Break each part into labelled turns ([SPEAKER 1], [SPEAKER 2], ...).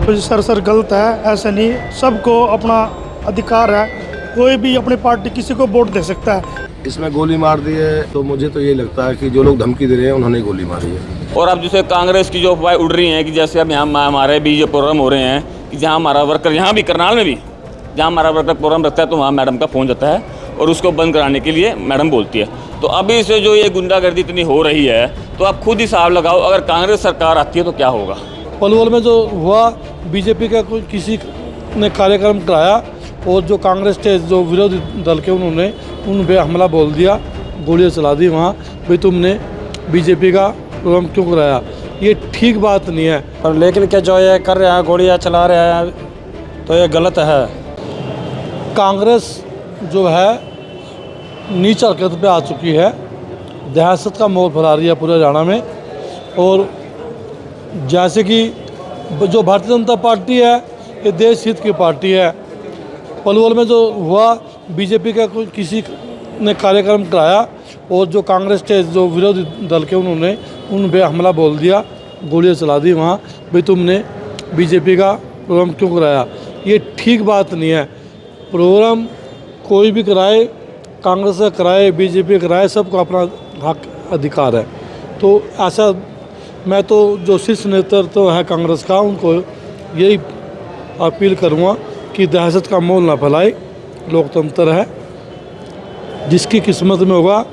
[SPEAKER 1] कुछ सर गलत है, ऐसा नहीं। सबको अपना अधिकार है, कोई भी अपनी पार्टी किसी को वोट दे सकता है।
[SPEAKER 2] इसमें गोली मार दी है तो मुझे तो ये लगता है कि जो लोग धमकी दे रहे हैं उन्होंने गोली मारी है।
[SPEAKER 3] और अब जैसे कांग्रेस की जो अफवाहें उड़ रही हैं कि जैसे अब यहाँ हमारे भी जो प्रोग्राम हो रहे हैं कि जहाँ हमारा वर्कर, यहाँ भी करनाल में भी जहाँ हमारा वर्कर प्रोग्राम रखता है तो वहाँ मैडम का फ़ोन जाता है और उसको बंद कराने के लिए मैडम बोलती है। तो अभी से जो ये गुंडागर्दी इतनी हो रही है तो आप खुद हिसाब लगाओ, अगर कांग्रेस सरकार आती है तो क्या होगा।
[SPEAKER 4] पलवल में जो हुआ, बीजेपी का कोई किसी ने कार्यक्रम कराया और जो कांग्रेस के जो विरोधी दल के उन्होंने उन पे हमला बोल दिया, गोलियां चला दी वहाँ। भाई तुमने बीजेपी का प्रोग्राम क्यों कराया, ये ठीक बात नहीं है।
[SPEAKER 5] पर लेकिन क्या जो ये कर रहे हैं, गोलियां चला रहे हैं, तो ये गलत है।
[SPEAKER 4] कांग्रेस जो है नीच हरकत पे आ चुकी है, दहशत का माहौल फैला रही है पूरे हरियाणा में। और जैसे कि जो भारतीय जनता पार्टी है ये देश हित की पार्टी है। पलवल में जो हुआ, बीजेपी का कोई किसी ने कार्यक्रम कराया और जो कांग्रेस के जो विरोधी दल के उन्होंने उन पे हमला बोल दिया, गोलियां चला दी वहाँ। भाई तुमने बीजेपी का प्रोग्राम क्यों कराया, ये ठीक बात नहीं है। प्रोग्राम कोई भी कराए, कांग्रेस का कराए, बीजेपी कराए, सबको अपना हक अधिकार है। तो ऐसा मैं तो जो शीर्ष नेतृत्व है कांग्रेस का, उनको यही अपील करूँगा कि दहशत का माहौल ना फैलाए। लोकतंत्र है, जिसकी किस्मत में होगा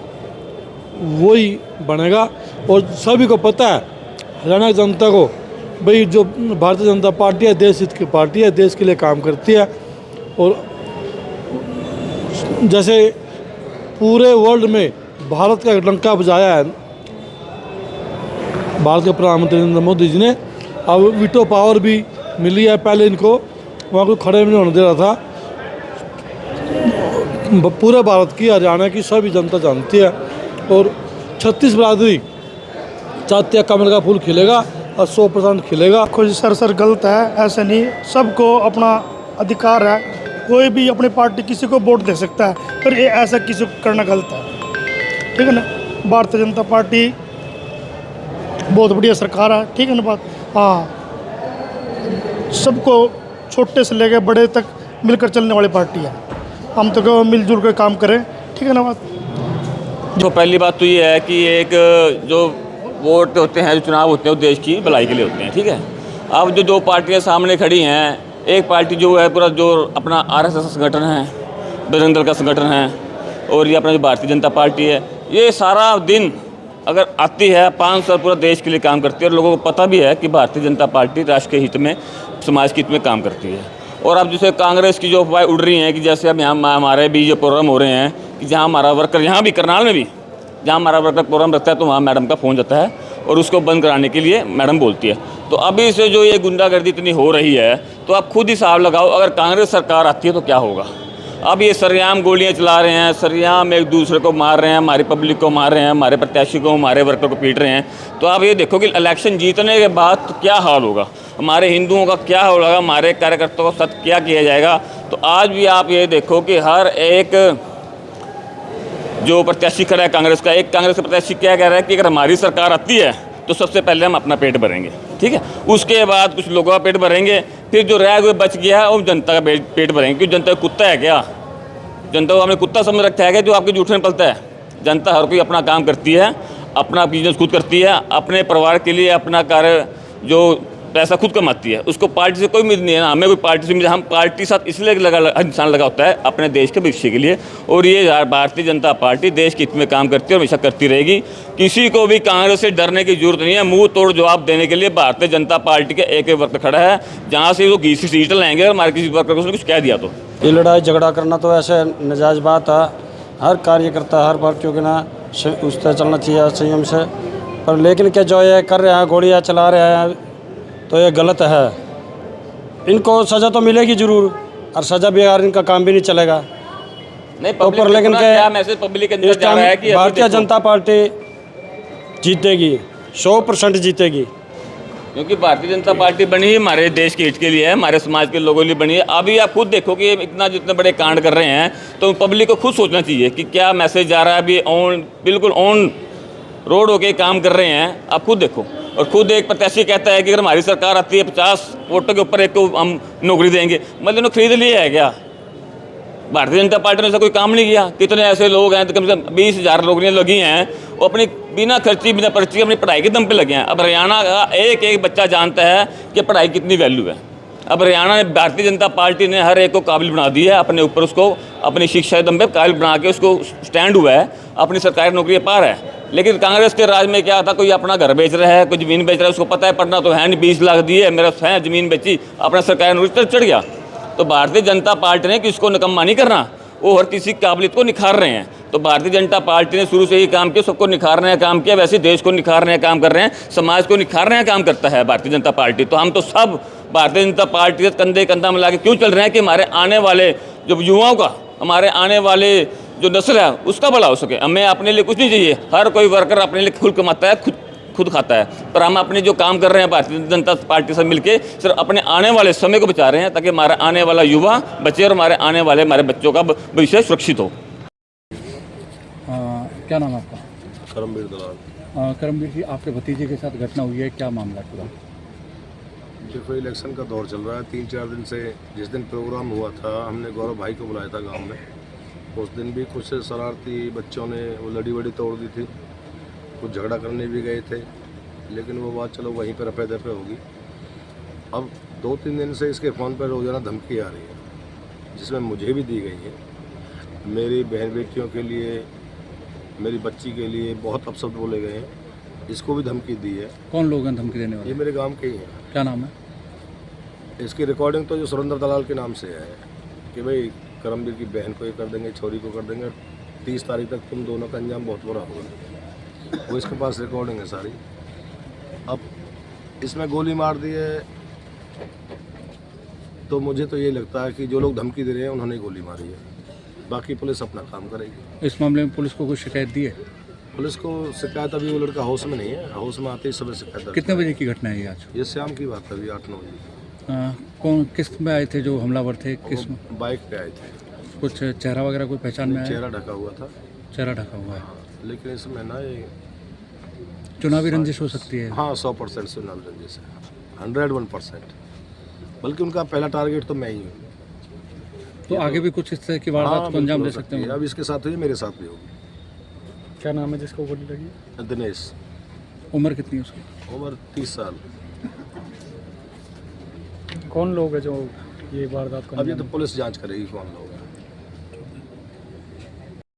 [SPEAKER 4] वही बनेगा। और सभी को पता है, हरियाणा की जनता को, भाई जो भारतीय जनता पार्टी है देश हित की पार्टी है, देश के लिए काम करती है। और जैसे पूरे वर्ल्ड में भारत का डंका बजाया है भारत के प्रधानमंत्री नरेंद्र मोदी जी ने। अब वीटो पावर भी मिली है, पहले इनको वहाँ को खड़े नहीं होने दे रहा था। पूरे भारत की, हरियाणा की सभी जनता जानती है। और 36 बिरादरी चाहती है कमल का फूल खिलेगा और 100% खिलेगा।
[SPEAKER 1] कुछ सर गलत है, ऐसा नहीं। सबको अपना अधिकार है, कोई भी अपनी पार्टी किसी को वोट दे सकता है, पर ये ऐसा किसी को करना गलत है, ठीक है ना। भारतीय जनता पार्टी बहुत बढ़िया सरकार है, ठीक है ना बात। हाँ, सबको छोटे से लेकर बड़े तक मिलकर चलने वाली पार्टी है। हम तो मिलजुल कर काम करें, ठीक है ना बात।
[SPEAKER 3] जो पहली बात तो ये है कि एक जो वोट होते हैं, जो चुनाव होते हैं, वो देश की भलाई के लिए होते हैं, ठीक है। अब जो दो पार्टियां सामने खड़ी हैं, एक पार्टी जो है पूरा जो अपना आरएसएस संगठन है, बजरंग दल का संगठन है, और ये अपना जो भारतीय जनता पार्टी है, ये सारा दिन अगर आती है 5 साल पूरा देश के लिए काम करती है। और लोगों को पता भी है कि भारतीय जनता पार्टी राष्ट्र के हित में, समाज के हित में काम करती है। और अब जैसे कांग्रेस की जो अफवाहें उड़ रही हैं कि जैसे अब यहाँ हमारे भी जो प्रोग्राम हो रहे हैं कि जहाँ हमारा वर्कर, यहाँ भी करनाल में भी जहाँ हमारा वर्कर प्रोग्राम रखता है तो वहाँ मैडम का फ़ोन जाता है और उसको बंद कराने के लिए मैडम बोलती है। तो अभी से जो ये गुंडागर्दी इतनी हो रही है तो आप खुद हिसाब लगाओ, अगर कांग्रेस सरकार आती है तो क्या होगा। अब ये सरेआम गोलियां चला रहे हैं, सरेआम एक दूसरे को मार रहे हैं, हमारी पब्लिक को मार रहे हैं, हमारे प्रत्याशी को, हमारे वर्कर को पीट रहे हैं। तो आप ये देखो कि इलेक्शन जीतने के बाद तो क्या हाल होगा, हमारे हिंदुओं का क्या हाल होगा, हमारे कार्यकर्ताओं के साथ क्या किया जाएगा। तो आज भी आप ये देखो कि हर एक जो प्रत्याशी खड़ा है कांग्रेस का, एक कांग्रेस का प्रत्याशी क्या कह रहा है कि अगर हमारी सरकार आती है तो सबसे पहले हम अपना पेट भरेंगे, ठीक है। उसके बाद कुछ लोगों का पेट भरेंगे, फिर जो रह हुए बच गया है वो जनता का पेट भरेंगे। क्योंकि जनता कुत्ता है क्या, जनता को हमने कुत्ता समझ रखा है क्या जो आपके जूठे में पलता है। जनता हर कोई अपना काम करती है, अपना बिजनेस खुद करती है, अपने परिवार के लिए अपना कार्य जो पैसा खुद कमाती है, उसको पार्टी से कोई उम्मीद नहीं है ना, हमें कोई पार्टी से उम्मीद। हम पार्टी साथ इसलिए इंसान लगा होता है अपने देश के भविष्य के लिए। और ये भारतीय जनता पार्टी देश के हित में काम करती है और हमेशा करती रहेगी। किसी को भी कांग्रेस से डरने की जरूरत नहीं है। मुंह तोड़ जवाब देने के लिए भारतीय जनता पार्टी के एक वर्कर खड़ा है, जहाँ से वो 20 सीट लाएंगे और हमारे किसी वर्कर को उसने कुछ कह दिया तो
[SPEAKER 5] ये लड़ाई झगड़ा करना तो ऐसे नाजायज़ बात है। हर कार्यकर्ता, हर पार्टियों के ना उस तरह चलना चाहिए संयम से। पर लेकिन क्या जो ये कर रहे हैं, गोलियां चला रहे हैं, तो ये गलत है। इनको सज़ा तो मिलेगी ज़रूर, और सज़ा बगैर इनका काम भी नहीं चलेगा।
[SPEAKER 3] नहीं
[SPEAKER 5] तो पर लेकिन क्या
[SPEAKER 3] मैसेज पब्लिक के अंदर जा रहा है कि
[SPEAKER 5] भारतीय जनता पार्टी जीतेगी, 100% जीतेगी।
[SPEAKER 3] क्योंकि भारतीय जनता पार्टी बनी है हमारे देश के हित के लिए है, हमारे समाज के लोगों के लिए बनी है। अभी आप खुद देखो कि इतना जितने बड़े कांड कर रहे हैं तो पब्लिक को खुद सोचना चाहिए कि क्या मैसेज जा रहा है। अभी बिल्कुल ऑन रोड होके काम कर रहे हैं, आप खुद देखो। और खुद एक प्रत्याशी कहता है कि अगर हमारी सरकार आती है 50 वोटों के ऊपर एक को हम नौकरी देंगे। मतलब उन्होंने खरीद लिया है क्या? भारतीय जनता पार्टी ने ऐसा कोई काम नहीं किया। कितने ऐसे लोग हैं, तो कम से कम 20,000 नौकरियाँ लगी हैं, वो अपनी बिना खर्ची बिना पर्ची अपनी पढ़ाई के दम पे लगे हैं। अब हरियाणा का एक एक बच्चा जानता है कि पढ़ाई कितनी वैल्यू है। अब हरियाणा ने, भारतीय जनता पार्टी ने हर एक को काबिल बना दिया है, अपने ऊपर उसको अपनी शिक्षा के दम पे काबिल बना के उसको स्टैंड हुआ है, अपनी सरकारी नौकरी पार है। लेकिन कांग्रेस के राज में क्या था, कोई अपना घर बेच रहा है, कोई ज़मीन बेच रहा है, उसको पता है पढ़ना तो है नहीं, 20 लाख दिए, मेरा है ज़मीन बेची, अपना सरकारी नौकरी पर चढ़ गया। तो भारतीय जनता पार्टी ने किसको निकम्मा नहीं करना, वो हर किसी की काबिलियत को निखार रहे हैं। तो भारतीय जनता पार्टी ने शुरू से ही काम किया, सबको निखारने का काम किया, वैसे देश को निखारने का काम कर रहे हैं, समाज को निखारने का काम करता है भारतीय जनता पार्टी। तो हम तो सब भारतीय जनता पार्टी से कंधे कंधा मिला के क्यों चल रहे हैं कि हमारे आने वाले जो युवाओं का, हमारे आने वाले जो नस्ल है उसका भला हो सके। हमें अपने लिए कुछ नहीं चाहिए, हर कोई वर्कर अपने लिए खुद कमाता है, खुद खाता है, पर हम अपने जो काम कर रहे हैं भारतीय जनता पार्टी से मिलके सिर्फ अपने आने वाले समय को बचा रहे हैं, ताकि हमारा आने वाला युवा बचे और हमारे आने वाले हमारे बच्चों का भविष्य सुरक्षित हो।
[SPEAKER 6] क्या नाम है आपका?
[SPEAKER 2] करमवीर दलाल।
[SPEAKER 6] करमवीर जी, आपके भतीजे के साथ घटना हुई है, क्या मामला है पूरा?
[SPEAKER 2] देखो, इलेक्शन का दौर चल रहा है। 3-4 दिन से जिस दिन प्रोग्राम हुआ था, हमने गौरव भाई को बुलाया था गांव में। उस दिन भी कुछ शरारती बच्चों ने वो लड़ी वड़ी तोड़ दी थी, कुछ झगड़ा करने भी गए थे, लेकिन वो बात चलो वहीं पर रफे दफे होगी। अब 2-3 दिन से इसके फ़ोन पर रोज़ाना धमकी आ रही है, जिसमें मुझे भी दी गई है। मेरी बहन बेटियों के लिए, मेरी बच्ची के लिए बहुत अपशब्द बोले गए हैं, इसको भी धमकी दी है।
[SPEAKER 6] कौन लोग हैं धमकी देने वाले?
[SPEAKER 2] ये मेरे गांव के ही हैं।
[SPEAKER 6] क्या नाम है?
[SPEAKER 2] इसकी रिकॉर्डिंग तो जो सुरेंद्र दलाल के नाम से है कि भाई करमवीर की बहन को ये कर देंगे, छोरी को कर देंगे, 30 तारीख तक तुम दोनों का अंजाम बहुत बुरा होगा। वो इसके पास रिकॉर्डिंग है सारी। अब इसमें गोली मार दी है, तो मुझे तो ये लगता है कि जो लोग धमकी दे रहे हैं उन्होंने गोली मारी है, बाकी पुलिस अपना काम करेगी।
[SPEAKER 6] इस मामले में पुलिस को कोई शिकायत दी है?
[SPEAKER 2] पुलिस को शिकायत, अभी वो लड़का होश में नहीं है, होश में आते ही सुबह शिकायत दर्ज
[SPEAKER 6] कितने बजे की घटना है ये आज?
[SPEAKER 2] ये शाम की बात है, अभी 8-9 बजे।
[SPEAKER 6] कौन किस में आए थे जो हमलावर थे? किस में?
[SPEAKER 2] वो बाइक पे आए थे।
[SPEAKER 6] कुछ चेहरा वगैरह कोई पहचान में आया?
[SPEAKER 2] चेहरा ढका हुआ था,
[SPEAKER 6] चेहरा ढका हुआ है।
[SPEAKER 2] लेकिन इसमें ना ये
[SPEAKER 6] चुनावी रंजिश हो सकती है?
[SPEAKER 2] हाँ, 100% चुनाव रंजिश है, 101%। बल्कि उनका पहला टारगेट तो मैं ही हूँ।
[SPEAKER 6] तो आगे भी कुछ इस तरह की वारदात को अंजाम दे सकते हैं?
[SPEAKER 2] अब इसके साथ हुई, मेरे साथ भी होगी।
[SPEAKER 6] क्या नाम है जिसको गोली लगी?
[SPEAKER 2] दिनेश।
[SPEAKER 6] उम्र कितनी है उसकी?
[SPEAKER 2] उम्र 30 साल।
[SPEAKER 6] कौन लोग है जो ये वारदात को?
[SPEAKER 2] अब ये तो पुलिस जांच करेगी कौन लोग।